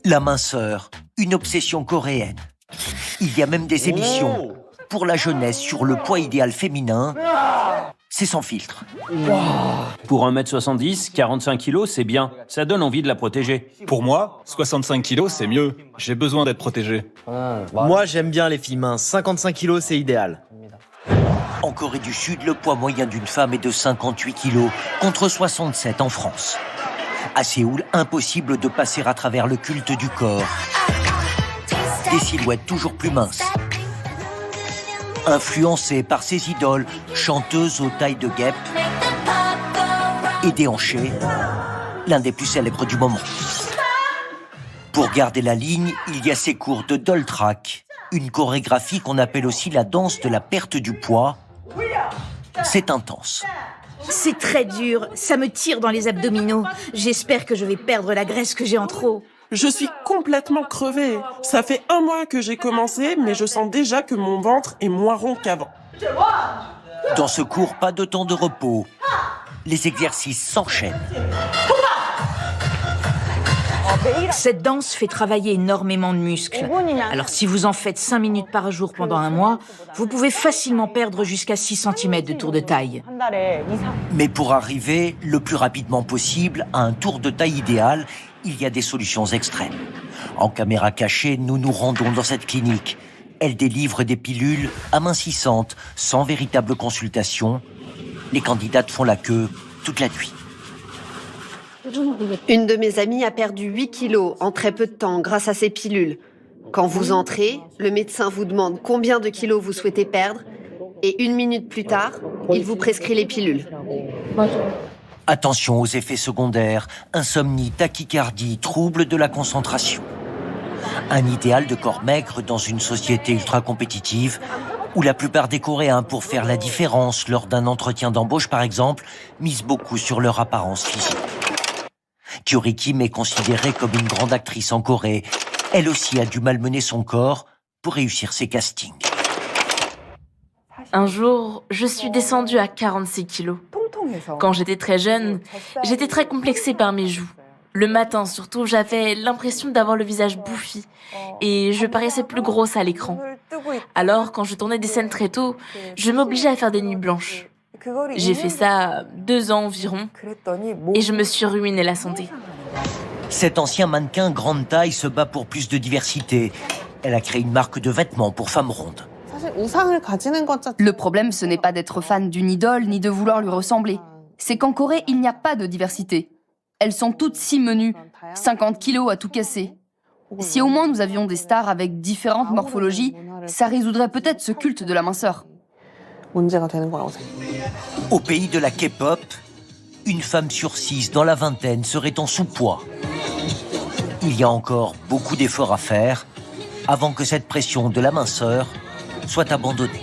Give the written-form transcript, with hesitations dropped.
La minceur, une obsession coréenne. Il y a même des émissions pour la jeunesse sur le poids idéal féminin. C'est sans filtre. Pour 1m70, 45 kg, c'est bien. Ça donne envie de la protéger. Pour moi, 65 kilos, c'est mieux. J'ai besoin d'être protégé. Moi, j'aime bien les filles minces. 55 kilos, c'est idéal. En Corée du Sud, le poids moyen d'une femme est de 58 kg, contre 67 en France. À Séoul, impossible de passer à travers le culte du corps. Des silhouettes toujours plus minces. Influencées par ses idoles, chanteuses aux tailles de guêpe et déhanchées, l'un des plus célèbres du moment. Pour garder la ligne, il y a ces cours de doll track, une chorégraphie qu'on appelle aussi la danse de la perte du poids. C'est intense. C'est très dur, ça me tire dans les abdominaux. J'espère que je vais perdre la graisse que j'ai en trop. Je suis complètement crevée. Ça fait 1 mois que j'ai commencé, mais je sens déjà que mon ventre est moins rond qu'avant. Dans ce cours, pas de temps de repos. Les exercices s'enchaînent. Cette danse fait travailler énormément de muscles. Alors si vous en faites 5 minutes par jour pendant 1 mois, vous pouvez facilement perdre jusqu'à 6 cm de tour de taille. Mais pour arriver le plus rapidement possible à un tour de taille idéal, il y a des solutions extrêmes. En caméra cachée, nous nous rendons dans cette clinique. Elle délivre des pilules amincissantes, sans véritable consultation. Les candidates font la queue toute la nuit. Une de mes amies a perdu 8 kilos en très peu de temps grâce à ces pilules. Quand vous entrez, le médecin vous demande combien de kilos vous souhaitez perdre et 1 minute plus tard, il vous prescrit les pilules. Attention aux effets secondaires, insomnie, tachycardie, troubles de la concentration. Un idéal de corps maigre dans une société ultra compétitive où la plupart des Coréens, pour faire la différence lors d'un entretien d'embauche par exemple, misent beaucoup sur leur apparence physique. Kyori Kim est considérée comme une grande actrice en Corée. Elle aussi a dû malmener son corps pour réussir ses castings. Un jour, je suis descendue à 46 kilos. Quand j'étais très jeune, j'étais très complexée par mes joues. Le matin surtout, j'avais l'impression d'avoir le visage bouffi et je paraissais plus grosse à l'écran. Alors, quand je tournais des scènes très tôt, je m'obligeais à faire des nuits blanches. J'ai fait ça 2 ans environ et je me suis ruiné la santé. Cet ancien mannequin grande taille se bat pour plus de diversité. Elle a créé une marque de vêtements pour femmes rondes. Le problème, ce n'est pas d'être fan d'une idole ni de vouloir lui ressembler. C'est qu'en Corée, il n'y a pas de diversité. Elles sont toutes si menues, 50 kilos à tout casser. Si au moins nous avions des stars avec différentes morphologies, ça résoudrait peut-être ce culte de la minceur. Au pays de la K-pop, une femme sur 6 dans la vingtaine serait en sous-poids. Il y a encore beaucoup d'efforts à faire avant que cette pression de la minceur soit abandonnée.